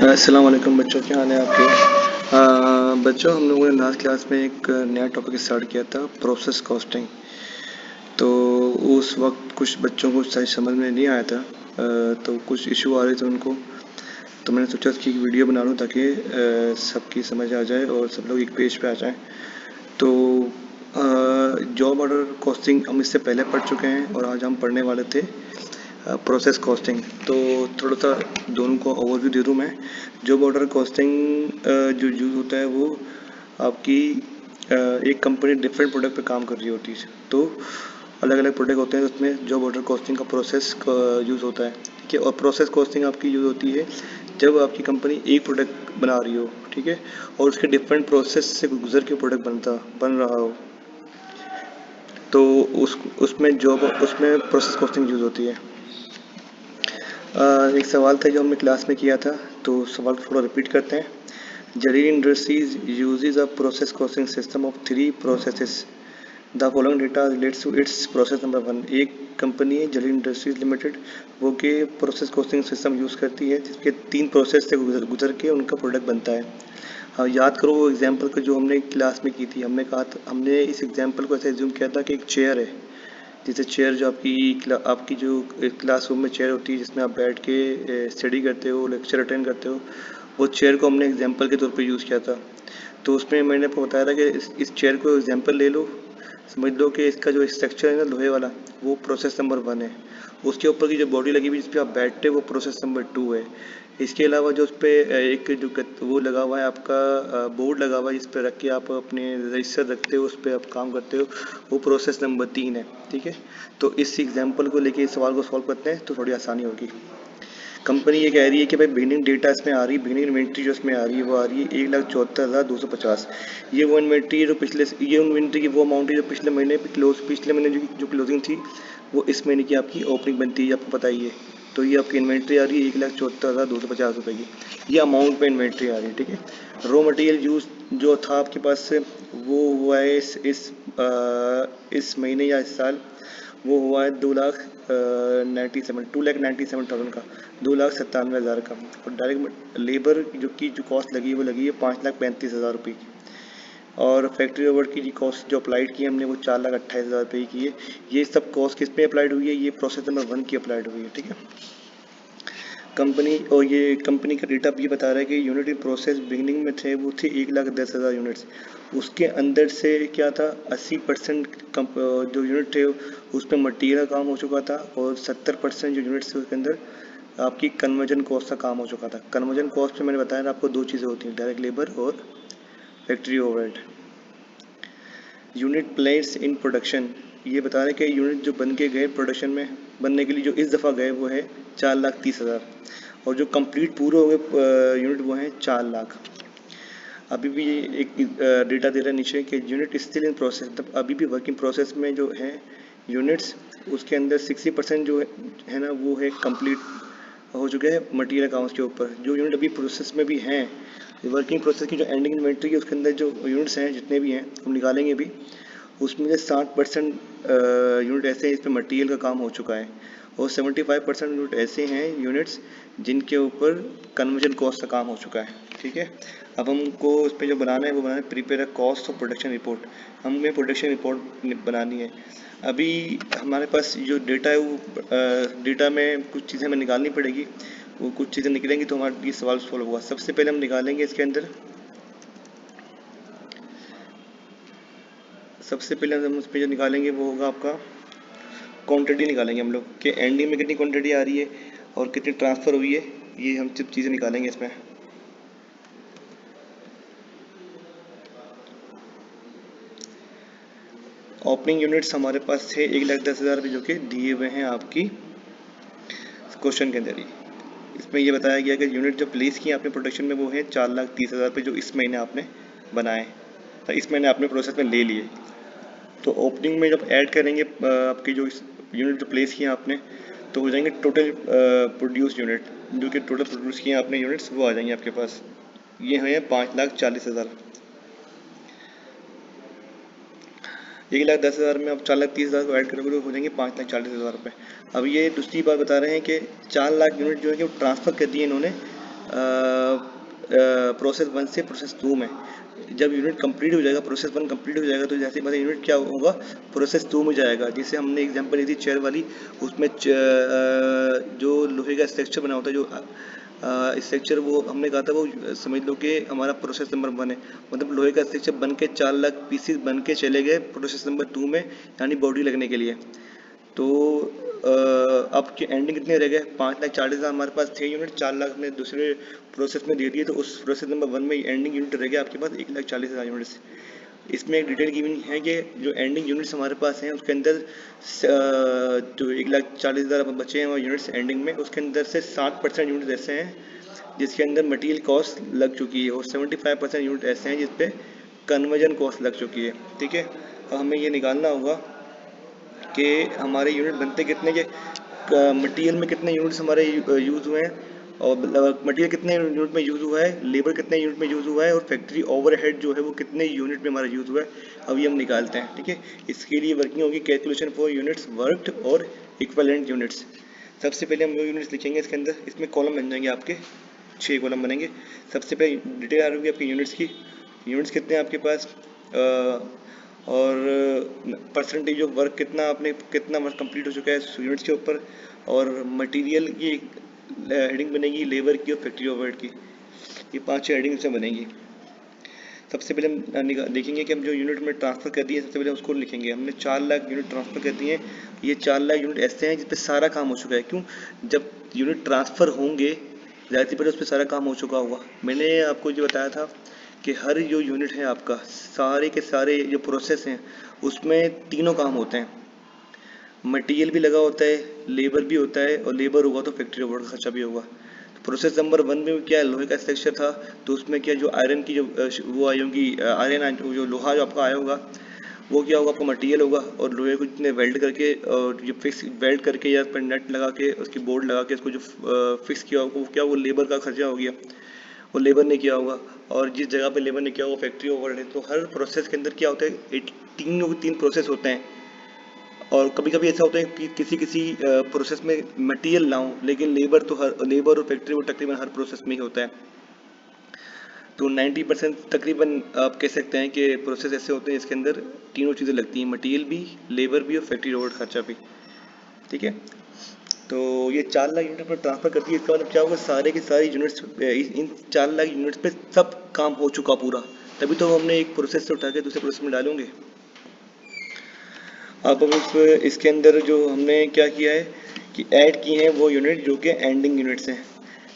अस्सलाम वालेकुम बच्चों, क्या हाल है आपके। बच्चों, हम लोगों ने लास्ट क्लास में एक नया टॉपिक स्टार्ट किया था, प्रोसेस कॉस्टिंग। तो उस वक्त कुछ बच्चों को शायद समझ में नहीं आया था, तो कुछ इशू आ रहे थे उनको। तो मैंने सोचा कि एक वीडियो बना लूँ ताकि सबकी समझ आ जाए और सब लोग एक पेज पे आ जाएं। तो जॉब ऑर्डर कॉस्टिंग हम इससे पहले पढ़ चुके हैं और आज हम पढ़ने वाले थे प्रोसेस कॉस्टिंग। तो थोड़ा सा दोनों को ओवरव्यू दे दूँ मैं। जॉब ऑर्डर कॉस्टिंग जो यूज़ होता है वो आपकी एक कंपनी डिफरेंट प्रोडक्ट पे काम कर रही होती है, तो अलग अलग प्रोडक्ट होते हैं, उसमें जॉब ऑर्डर कॉस्टिंग का प्रोसेस यूज़ होता है, ठीक है। और प्रोसेस कॉस्टिंग आपकी यूज़ होती है जब आपकी कंपनी एक प्रोडक्ट बना रही हो, ठीक है, और उसके डिफरेंट प्रोसेस से गुजर के प्रोडक्ट बन रहा हो, तो उसमें प्रोसेस कॉस्टिंग यूज़ होती है। एक सवाल था जो हमने क्लास में किया था, तो सवाल थोड़ा रिपीट करते हैं। Zarin industries uses a process costing system of 3 processes. The following data relates to its process number 1। एक कंपनी है जरीन इंडस्ट्रीज लिमिटेड, वो के प्रोसेस कॉस्टिंग सिस्टम यूज़ करती है जिसके 3 प्रोसेस से गुजर के उनका प्रोडक्ट बनता है। हाँ, याद करो वो एग्जाम्पल को जो हमने क्लास में की थी। हमने कहा था, हमने इस एग्जाम्पल को ऐसे एज्यूम किया था कि एक चेयर है। जैसे चेयर जो आपकी जो क्लासरूम में चेयर होती है जिसमें आप बैठ के स्टडी करते हो, लेक्चर अटेंड करते हो, वो चेयर को हमने एग्जाम्पल के तौर पे यूज़ किया था। तो उसमें मैंने आपको बताया था कि इस चेयर को एग्जाम्पल ले लो, समझ लो कि इसका जो स्ट्रक्चर है ना लोहे वाला, वो प्रोसेस नंबर 1 है। उसके ऊपर की जो बॉडी लगी हुई जिस पे आप बैठते हो वो प्रोसेस नंबर 2 है। इसके अलावा जो उस पर एक जो वो लगा हुआ है, आपका बोर्ड लगा हुआ है जिस पे रख के आप अपने रजिस्टर रखते हो, उस पर आप काम करते हो, वो प्रोसेस नंबर 3 है, ठीक है। तो इस एग्जाम्पल को लेके इस सवाल को सॉल्व करते हैं तो थोड़ी आसानी होगी। कंपनी ये कह रही है कि भाई बिगिनिंग डेटा इसमें आ रही है, बिगिनिंग इन्वेंट्री जो इसमें आ रही है वो आ रही है 1,74,250। ये वो इन्वेंट्री है जो ये इन्वेंट्री की वो अमाउंट है जो पिछले महीने जो क्लोजिंग थी वो इस महीने की आपकी ओपनिंग बनती है, आपको पता ही है। तो ये आपकी इन्वेंट्री आ रही है 1,74,250 रुपये की, ये अमाउंट पे इन्वेंट्री आ रही है, ठीक है। रॉ मटेरियल यूज जो था आपके पास से वो हुआ है इस महीने या इस साल, वो हुआ है 2,97,000 का, 2,97,000 का। और डायरेक्ट लेबर जो कॉस्ट लगी है वो लगी है 5,35,000 रुपये की। और फैक्ट्री ओवर की जो कॉस्ट जो अप्लाइड की हमने वो 4,28,000 रुपये की है। ये सब कॉस्ट किस पे अप्लाइड हुई है, ये प्रोसेस नंबर 1 की अप्लाइड हुई है, ठीक है। ये कंपनी का डेटा भी बता रहा है कि यूनिट इन प्रोसेस बिगिनिंग में थे वो थे 1,10,000 यूनिट्स। उसके अंदर से क्या था, 80% जो यूनिट थे उस पर मटीरियल का काम हो चुका था, और 70% जो यूनिट्स थे उसके अंदर आपकी कन्वर्जन कॉस्ट का काम हो चुका था। कन्वर्जन कॉस्ट में मैंने बताया था आपको 2 चीज़ें होती हैं, डायरेक्ट लेबर और factory overhead. Unit place in production, ये बता रहे हैं कि यूनिट जो बन के गए प्रोडक्शन में बनने के लिए जो इस दफ़ा गए वो है 4,30,000, और जो कंप्लीट पूरे हो गए यूनिट वो हैं 4 लाख। अभी भी ये एक डेटा दे रहा है नीचे कि यूनिट स्टिल इन प्रोसेस, मतलब अभी भी वर्किंग प्रोसेस में जो है यूनिट्स, उसके अंदर 60% जो है ना वो है कंप्लीट हो चुके हैं मटीरियल अकाउंट्स के ऊपर। जो यूनिट अभी प्रोसेस में भी हैं, वर्किंग प्रोसेस की जो एंडिंग इन्वेंट्री है उसके अंदर जो यूनिट्स हैं जितने भी हैं हम निकालेंगे अभी, उसमें से 60% यूनिट ऐसे हैं इस पर मटीरियल का काम हो चुका है, और 75% यूनिट ऐसे हैं यूनिट्स जिनके ऊपर कन्वर्जन कॉस्ट का काम हो चुका है, ठीक है। अब हमको इस पर जो बनाना है वो बनाना है prepare a cost of production report. हमें प्रोडक्शन रिपोर्ट बनानी है। अभी हमारे पास जो डेटा है वो डेटा में कुछ चीज़ें हमें निकालनी पड़ेगी, वो कुछ चीज़ें निकलेंगी तो हमारा ये सवाल सॉल्व होगा। सबसे पहले हम निकालेंगे इसके अंदर, सबसे पहले हम उस पर जो निकालेंगे वो होगा आपका क्वांटिटी निकालेंगे हम लोग कि एंडिंग में कितनी क्वांटिटी आ रही है और कितनी ट्रांसफ़र हुई है, ये हम सब चीज़ें निकालेंगे इसमें। ओपनिंग यूनिट्स हमारे पास थे 1,10,000 जो कि दिए हुए हैं आपकी क्वेश्चन के अंदर ही। इसमें ये बताया गया कि यूनिट जो प्लेस किए आपने प्रोडक्शन में वो है 4,30,000 रुपये जो इस महीने आपने बनाए, तो इस महीने आपने प्रोसेस में ले लिए। तो ओपनिंग में जब ऐड करेंगे आपकी जो यूनिट जो प्लेस किए आपने, तो हो जाएंगे टोटल प्रोड्यूस यूनिट, जो कि टोटल प्रोड्यूस किए आपने यूनिट्स वो आ जाएंगे आपके पास। ये हैं 5,40,000। 1,10,000 में अब 4,30,000 को ऐड करोगे तो हो जाएंगे 5,40,000 रुपये। अब ये दूसरी बात बता रहे हैं कि 4 लाख यूनिट जो है कि वो ट्रांसफ़र कर दिए इन्होंने प्रोसेस 1 से प्रोसेस 2 में। जब यूनिट कंप्लीट हो जाएगा, प्रोसेस 1 कंप्लीट हो जाएगा, तो जैसे मतलब यूनिट क्या होगा, प्रोसेस 2 में जाएगा। जैसे हमने एग्जांपल ली थी चेयर वाली, उसमें जो लोहे का स्ट्रक्चर बना होता है, जो स्ट्रक्चर वो हमने कहा था, वो समझ लो कि हमारा प्रोसेस नंबर 1 है। मतलब लोहे का स्ट्रक्चर बन के 4 लाख पीसीस बन के चले गए प्रोसेस नंबर 2 में, यानी बॉडी लगने के लिए। तो अब की एंडिंग कितने रह गए, 5,40,000 हमारे पास थे यूनिट, 4 लाख ने दूसरे प्रोसेस में दे दिए, तो उस प्रोसेस नंबर 1 में एंडिंग यूनिट रह गया आपके पास 1,40,000 यूनिट्स। इसमें एक डिटेल गिवन है कि जो एंडिंग यूनिट्स हमारे पास हैं उसके अंदर जो 1,40,000 बचे हैं यूनिट्स एंडिंग में, उसके अंदर से 60% यूनिट ऐसे हैं जिसके अंदर मटेरियल कॉस्ट लग चुकी है, और 75% यूनिट ऐसे हैं जिसपे कन्वर्जन कॉस्ट लग चुकी है। ठीक है, अब हमें ये निकालना होगा कि हमारे यूनिट बनते कितने के, मटेरियल में कितने यूनिट्स हमारे यूज़ हुए हैं, और मटेरियल कितने यूनिट में यूज़ हुआ है, लेबर कितने यूनिट में यूज़ हुआ है, और फैक्ट्री ओवरहेड जो है वो कितने यूनिट में हमारा यूज़ हुआ है। अब ये हम निकालते हैं। ठीक है, इसके लिए वर्किंग होगी कैलकुलेशन फॉर यूनिट्स वर्कड और इक्वलेंट यूनिट्स। सबसे पहले हम वो यूनिट्स लिखेंगे इसके अंदर, इसमें कॉलम बन जाएंगे आपके, 6 कॉलम बनेंगे। सबसे पहले डिटेल आ रही होगी आपकी यूनिट्स की, यूनिट्स कितने हैं आपके पास, और परसेंटेज ऑफ वर्क कितना, आपने कितना वर्क कंप्लीट हो चुका है यूनिट्स के ऊपर, और मटेरियल की हेडिंग बनेगी, लेबर की और फैक्ट्री ओवरहेड की। ये 5 हेडिंग से बनेगी। सबसे पहले हम देखेंगे कि हम जो यूनिट में ट्रांसफ़र कर दिए, सबसे पहले उसको लिखेंगे। हमने 4 लाख यूनिट ट्रांसफ़र कर दिए। ये 4 लाख यूनिट ऐसे हैं जिस पे सारा काम हो चुका है। क्यों, जब यूनिट ट्रांसफ़र होंगे ज़ाहिर सी बात है उस पर सारा काम हो चुका होगा। मैंने आपको जो बताया था कि हर जो यूनिट है आपका, सारे के सारे जो प्रोसेस हैं उसमें तीनों काम होते हैं। मटेरियल भी लगा होता है, लेबर भी होता है, और लेबर होगा तो फैक्ट्री ओवरहेड खर्चा भी होगा। प्रोसेस नंबर 1 में क्या लोहे का स्ट्रक्चर था, तो उसमें क्या जो आयरन की जो वो आई होगी, आयरन जो लोहा जो आपका आया होगा, वो क्या होगा, आपका मटेरियल होगा, और लोहे को जितने वेल्ड करके और जो फिक्स वेल्ड करके या पर नेट लगा के उसकी बोर्ड लगा के उसको जो फिक्स किया होगा, वो क्या, वो लेबर का खर्चा हो गया, वो लेबर ने किया होगा। और जिस जगह पे लेबर ने किया होगा फैक्ट्री ओवरहेड है। तो हर प्रोसेस के अंदर क्या होता है, तीन प्रोसेस होते हैं। और कभी कभी ऐसा होता है कि किसी किसी प्रोसेस में मटेरियल ना हो, लेकिन लेबर और फैक्ट्री वो तकरीबन हर प्रोसेस में ही होता है। तो 90% तकरीबन आप कह सकते हैं कि प्रोसेस ऐसे होते हैं जिसके अंदर तीनों चीज़ें लगती हैं, मटेरियल भी, लेबर भी और फैक्ट्री ओवरहेड खर्चा भी। ठीक है, तो ये 4 लाख यूनिट पर ट्रांसफर करती है। इसका मतलब क्या होगा, सारे के सारे यूनिट्स, इन 4 लाख यूनिट्स पे सब काम हो चुका पूरा, तभी तो हमने एक प्रोसेस से उठा के दूसरे प्रोसेस में डालेंगे। अब इसके अंदर जो हमने क्या किया है कि ऐड किए हैं वो यूनिट जो कि एंडिंग यूनिट्स हैं।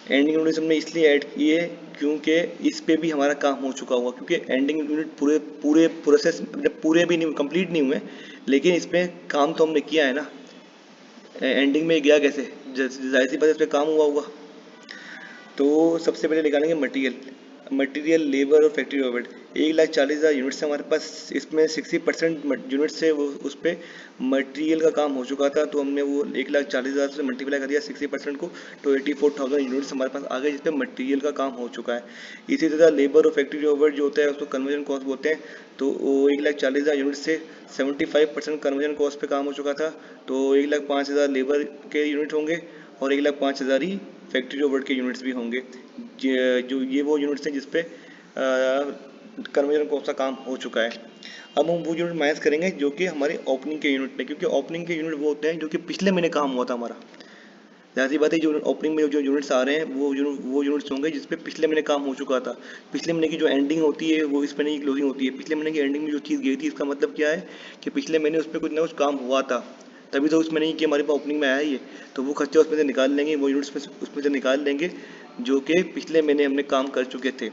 एंडिंग यूनिट्स हमने इसलिए ऐड किए क्योंकि इस पे भी हमारा काम हो चुका हुआ, क्योंकि एंडिंग यूनिट पूरे पूरे प्रोसेस मतलब पूरे भी नहीं कंप्लीट नहीं हुए, लेकिन इस पे काम तो हमने किया है ना। एंडिंग में गया कैसे, जाहिर सी बात है इस पे काम हुआ होगा। तो सबसे पहले निकालेंगे मटेरियल, लेबर और फैक्ट्री ओवरहेड। 1,40,000 यूनिट्स हमारे पास, इसमें 60% यूनिट से वो उस पर मटेरियल का काम हो चुका था, तो हमने वो 1,40,000 से मल्टीप्लाई कर दिया 60% को, तो 84,000 यूनिट्स हमारे पास आ गए जिस पे मटेरियल का काम हो चुका है। इसी तरह लेबर और फैक्ट्री ओवरहेड जो होता है उसको कन्वर्जन कॉस्ट बोलते हैं। तो वो 1,40,000 यूनिट से 75% कन्वर्जन कॉस्ट पे काम हो चुका था, तो 1,05,000 लेबर के यूनिट होंगे और 1,05,000 ही फैक्ट्री ओवरहेड के यूनिट्स भी होंगे। जो ये वो यूनिट्स हैं जिसपे कन्वर्जन कॉस्ट का काम हो चुका है। अब हम वो यूनिट माइनस करेंगे जो कि हमारे ओपनिंग के यूनिट में, क्योंकि ओपनिंग के यूनिट वो होते हैं जो कि पिछले महीने काम हुआ था हमारा। जाहिर सी बात है जो ओपनिंग में जो यूनिट्स आ रहे हैं वो यूनिट्स होंगे जिसपे पिछले महीने काम हो चुका था। पिछले महीने की जो एंडिंग होती है वो इस महीने की क्लोजिंग होती है। पिछले महीने की एंडिंग में जो चीज़ गई थी, इसका मतलब क्या है कि पिछले महीने उस पर कुछ ना कुछ काम हुआ था, तभी तो उस महीने की हमारे पास ओपनिंग में आया ही है। तो वो खर्चे उसमें से निकाल लेंगे, वो यूनिट्स में उसमें से निकाल लेंगे जो कि पिछले महीने हमने काम कर चुके थे।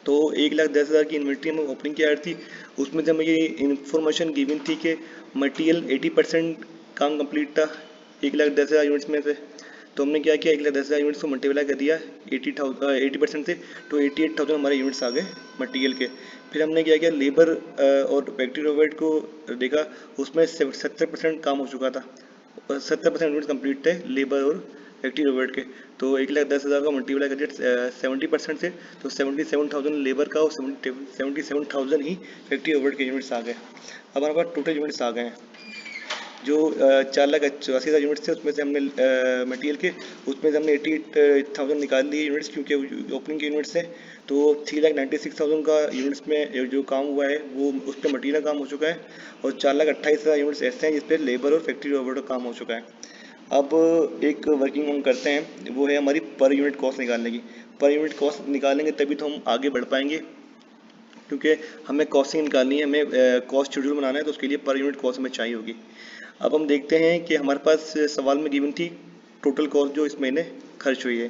तो 1,10,000 की इन्वेंट्री में ओपनिंग की ऐड थी, उसमें से हमें ये इन्फॉर्मेशन गिवन थी कि मटेरियल 80% काम कंप्लीट था 1,10,000 यूनिट्स में से। तो हमने क्या किया, 1,10,000 यूनिट्स को मल्टीप्लाई कर दिया 80% से, तो 88,000 हमारे यूनिट्स आ गए मटेरियल के। फिर हमने क्या किया, लेबर और फैक्ट्री ओवरहेड को देखा, उसमें 70% काम हो चुका था, 70% यूनिट कंप्लीट थे लेबर और फैक्ट्री ओवरहेड के। तो 1,10,000 का मल्टीप्लाई कर दिया 70% से, तो 77,000 लेबर का और 77,000 ही फैक्ट्री ओवरहेड के यूनिट्स आ गए। अब हमारे पास टोटल यूनिट्स आ गए हैं। जो 4,84,000 यूनिट्स थे उसमें से हमने मटेरियल के उसमें से हमने 88,000 निकाल लिए यूनिट्स, क्योंकि ओपनिंग के यूनिट्स हैं। तो 3,96,000 का यूनिट्स में जो काम हुआ है वो उस पर मटेरियल का काम हो चुका है, और 4,28,000 यूनिट्स ऐसे हैं जिस पर लेबर और फैक्ट्री ओवरहेड का काम हो चुका है। अब एक वर्किंग हम करते हैं, वो है हमारी पर यूनिट कॉस्ट निकालने की। पर यूनिट कॉस्ट निकालेंगे तभी तो हम आगे बढ़ पाएंगे, क्योंकि हमें कॉस्टिंग निकालनी है, हमें कॉस्ट शेड्यूल बनाना है, तो उसके लिए पर यूनिट कॉस्ट हमें चाहिए होगी। अब हम देखते हैं कि हमारे पास सवाल में गिवन थी टोटल कॉस्ट जो इस महीने खर्च हुई है।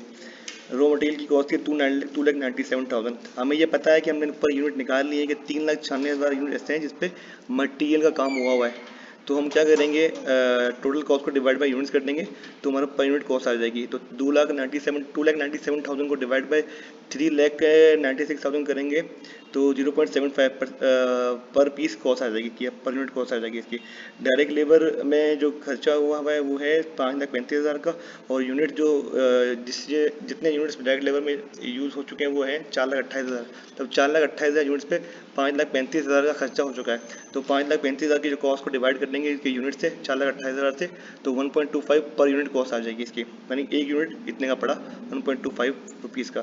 रॉ मटेरियल की कॉस्ट थी 2,97,000। हमें ये पता है कि हमने पर यूनिट निकाल ली है कि 3,96,000 यूनिट ऐसे हैं जिसपे मटेरियल का काम हुआ है। तो हम क्या करेंगे, टोटल कॉस्ट को डिवाइड बाय यूनिट्स कर देंगे, तो हमारा पर यूनिट कॉस्ट आ जाएगी। तो 2,97,000 को डिवाइड बाय 3,96,000 करेंगे तो 0.75 पर पीस कॉस्ट आ जाएगी, कि पर यूनिट कॉस्ट आ जाएगी इसकी। डायरेक्ट लेबर में जो खर्चा हुआ है वो है 5,35,000 का, और यूनिट जो जिससे जितने यूनिट्स डायरेक्ट लेबर में यूज़ हो चुके हैं वो हैं 4,28,000। तब 4,28,000 यूनिट्स पे 5,35,000 का खर्चा हो चुका है। तो 5,35,000 की जो कॉस्ट को डिवाइड कर देंगे इसके यूनिट से 4,28,000 से, तो 1.25 पर यूनिट कॉस्ट आ जाएगी इसकी, यानी एक यूनिट इतने का पड़ा 1.25 रुपीज़ का।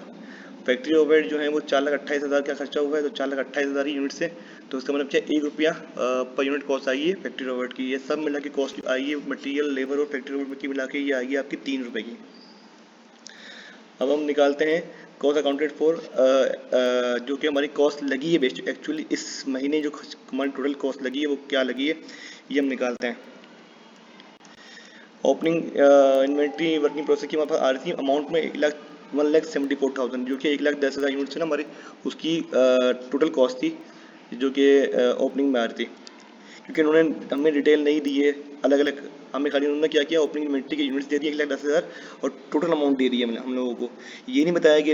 फैक्ट्री ओवरहेड जो है वो 4,28,000 का खर्चा हुआ है, तो 4,28,000 ही यूनिट से, तो उसका मतलब क्या, 1 रुपया पर यूनिट कॉस्ट आई है फैक्ट्री ओवरहेड की। ये सब मिला के कॉस्ट आई है मटेरियल, लेबर और फैक्ट्री ओवरहेड की मिला के ये आएगी आपकी 3 रुपये की। अब हम निकालते हैं कॉस्ट अकाउंटेड फॉर, जो कि हमारी कॉस्ट लगी है बेस्ट एक्चुअली इस महीने जो हमारी टोटल कॉस्ट लगी है वो क्या लगी है, ये हम निकालते हैं। ओपनिंग इन्वेंट्री वर्किंग प्रोसेस की हमारे पास आ रही थी अमाउंट में 1,74,000, जो कि 1,10,000 यूनिट से ना हमारी उसकी टोटल कॉस्ट थी, जो कि ओपनिंग में आ रही थी। क्योंकि उन्होंने हमें डिटेल नहीं दी है अलग अलग, हमें खाली उन्होंने क्या किया, ओपनिंग इन्वेंट्री के यूनिट्स दे दिए 1,10,000, और टोटल अमाउंट दे दी है हम लोगों को। ये नहीं बताया कि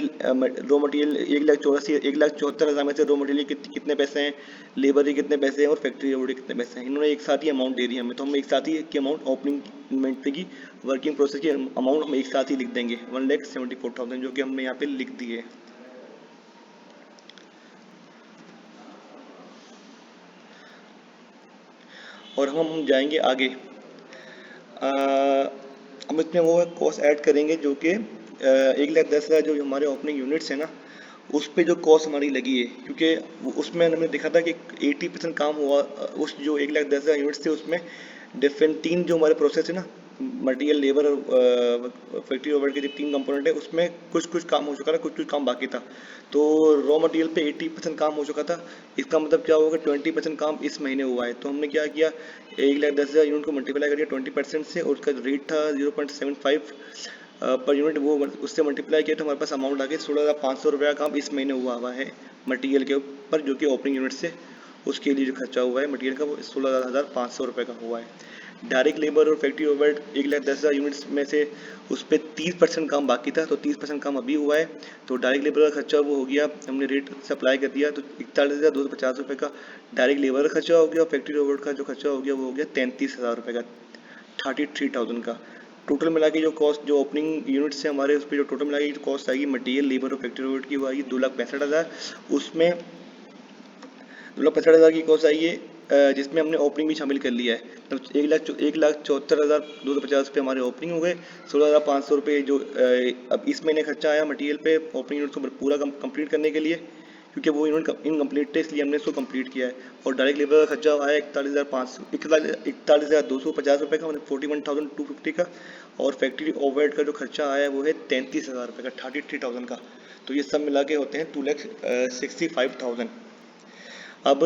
रॉ मटेरियल 1,74,000 में से रॉ मटेरियल कितने पैसे हैं, लेबर के कितने पैसे हैं, और फैक्ट्री ओवरहेड के कितने पैसे हैं। इन्होंने एक साथ ही अमाउंट दे दी हमें, तो हम एक साथ ही की अमाउंट ओपनिंग इन्वेंट्री की वर्किंग प्रोसेस की अमाउंट हम एक साथ ही लिख देंगे 1,74,000, जो कि हमने यहाँ पे लिख दी है। और हम जाएंगे आगे, हम इसमें वो कॉस्ट ऐड करेंगे जो कि 1,10,000 जो हमारे ओपनिंग यूनिट्स हैं ना, उस पे जो कॉस्ट हमारी लगी है, क्योंकि उसमें हमने देखा था कि 80% काम हुआ उस जो 1,10,000 यूनिट्स थे उसमें डिफरेंट 3 जो हमारे प्रोसेस है ना, मटेरियल, लेबर और फैक्ट्री ओवरहेड के जो 3 कंपोनेंट है उसमें कुछ कुछ काम हो चुका था, कुछ कुछ काम बाकी था। तो रॉ मटेरियल पे 80% काम हो चुका था, इसका मतलब क्या होगा, 20% काम इस महीने हुआ है। तो हमने क्या किया, 1,10,000 यूनिट को मल्टीप्लाई करिए 20% से, और उसका रेट था 0.75 पर यूनिट, वो उससे मल्टीप्लाई किया तो हमारे पास अमाउंट आ गया 16,500 रुपये का काम इस महीने हुआ है मटेरियल के ऊपर, जो कि ओपनिंग यूनिट से उसके लिए जो खर्चा हुआ है मटेरियल का वो 16,500 रुपये का हुआ है। डायरेक्ट लेबर और फैक्ट्री ओवरहेड 1,10,000 यूनिट्स में से उस पर 30% काम बाकी था, तो 30% काम अभी हुआ है। तो डायरेक्ट लेबर का खर्चा वो हो गया, हमने रेट सप्लाई कर दिया, तो 41,250 रुपये का डायरेक्ट लेबर का खर्चा हो गया, और फैक्ट्री ओवरहेड का जो खर्चा हो गया वो हो गया 33,000 रुपये का, 33,000 का। टोटल मिला के जो कॉस्ट जो ओपनिंग यूनिट से हमारे उस पर जो टोटल मिला के जो कॉस्ट आएगी मटेरियल, लेबर और फैक्ट्री ओवरहेड की वो आएगी 2,65,000। उसमें 2,65,000 की कॉस्ट आई है, जिसमें हमने ओपनिंग भी शामिल कर लिया है। तो 1,74,250 रुपये हमारे ओपनिंग हो गए, 16,500 रुपये जो अब इस महीने खर्चा आया मटेरियल पे ओपनिंग यूनिट को पूरा कंप्लीट करने के लिए, क्योंकि वो यूनिट इनकम्प्लीट थे इसलिए हमने उसको कंप्लीट किया है। और डायरेक्ट लेबर का खर्चा आया 41,250 रुपये का, मतलब 41,250 का। और फैक्ट्री ओवरहेड का जो खर्चा आया है वो है 33,000 रुपये का, 33,000 का। तो ये सब मिला के होते हैं 2,65,000। अब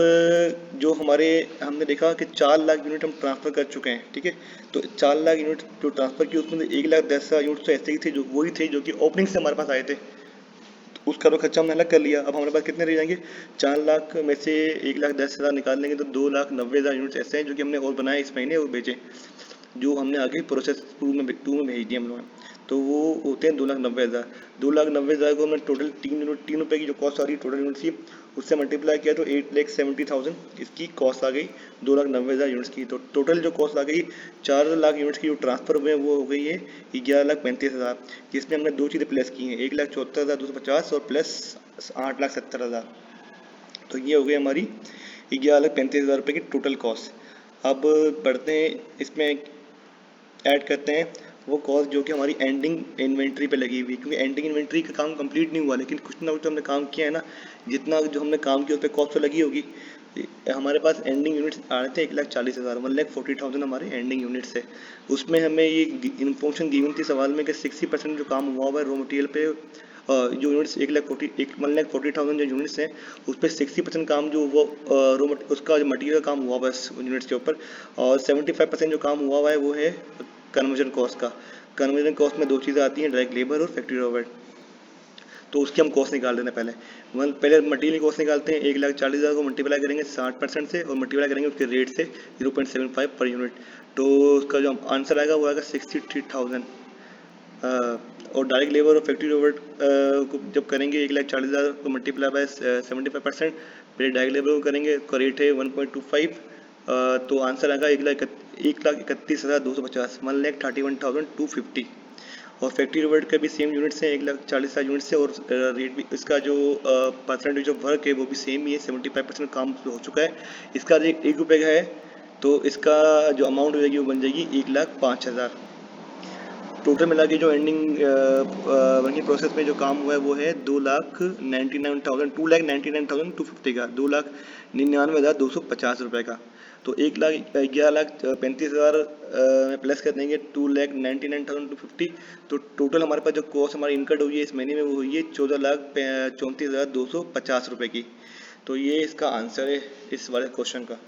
जो हमारे हमने देखा कि 4 लाख यूनिट हम ट्रांसफ़र कर चुके हैं, ठीक है। तो 4 लाख यूनिट जो ट्रांसफ़र की उसमें 1,10,000 यूनिट तो ऐसे ही थे जो वही थे जो कि ओपनिंग से हमारे पास आए थे, तो उसका तो खर्चा हमने अलग कर लिया। अब हमारे पास कितने रह जाएंगे, 4 लाख में से 1,10,000 निकाल लेंगे तो 2,90,000 यूनिट्स ऐसे हैं जो कि हमने और बनाए इस महीने और बेचे, जो हमने आगे प्रोसेस 2 में भेज दिए हम लोगों ने। तो वो होते हैं 2,90,000। 2,90,000 को हमने टोटल 3 रुपये की जो कॉस्ट आ रही है टोटल यूनिट की, उससे मल्टीप्लाई किया तो 8,70,000 इसकी कॉस्ट आ गई 2,90,000 यूनिट्स की। तो टोटल जो कॉस्ट आ गई 4 लाख यूनिट्स की जो ट्रांसफ़र हुए हैं वो हो गई है 11,35,000, जिसमें हमने 2 चीज़ें प्लस की हैं, 1,74,250 और प्लस 8,70,000। तो ये हो गई हमारी 11,35,000 रुपये की टोटल कॉस्ट। अब बढ़ते हैं, इसमें ऐड करते हैं वो कॉस्ट जो कि हमारी एंडिंग इन्वेंट्री पे लगी हुई, क्योंकि एंडिंग इन्वेंट्री का काम कंप्लीट नहीं हुआ, लेकिन कुछ ना कुछ तो हमने काम किया है ना, जितना जो हमने काम किया उस पर कॉस्ट तो लगी होगी। हमारे पास एंडिंग यूनिट्स आ रहे थे 1,40,000, 1,40,000 हमारे एंडिंग यूनिट्स है। उसमें हमें ये इन्फॉर्मेशन गिवन थी सवाल में कि 60% जो काम हुआ हुआ है रॉ मटेरियल पे, जो यूनिट्स 1,40,000 जो यूनिट्स हैं उस पर 60% काम जो वो उसका जो मटेरियल का काम हुआ हुआ है यूनिट्स के ऊपर, और 75% जो काम हुआ हुआ है वो है कन्वर्जन कॉस्ट का। कन्वर्जन कॉस्ट में दो चीज़ें आती हैं, डायरेक्ट लेबर और फैक्ट्री ओवरहेड। तो उसकी हम कॉस्ट निकाल देते हैं पहले। पहले मटेरियल कॉस्ट निकालते हैं, 1,40,000 को मल्टीप्लाई करेंगे 60% से और मल्टीप्लाई करेंगे उसके रेट से 0.75 पर यूनिट। तो उसका जो आंसर आएगा वो आएगा 63,000। और डायरेक्ट लेबर और फैक्ट्री ओवरहेड को जब करेंगे 1,40,000 को मल्टीप्लाई बाय 75%, फिर डायरेक्ट लेबर को करेंगे, उसका रेट है 1.25, तो आंसर आएगा 1,31,250, 1,31,250। और फैक्ट्री ओवरहेड का भी सेम यूनिट्स है, 1,40,000 यूनिट्स है, और रेट भी इसका जो परसेंटेज ऑफ वर्क है वो भी सेम ही है, 75% काम हो चुका है। इसका रेट 1 रुपये का है, तो इसका जो अमाउंट हो जाएगी वो बन जाएगी 1,05,000। टोटल मिला के जो एंडिंग वर्किंग प्रोसेस में जो काम हुआ है वो है 2,99,250 का, 2,99,250 रुपये का। तो 1,11,35,000 में प्लस कर देंगे 2,99,250, तो टोटल हमारे पास जो कॉस्ट हमारी इनकट हुई है इस महीने में वो हुई है 14,34,250 रुपये की। तो ये इसका आंसर है इस वाले क्वेश्चन का।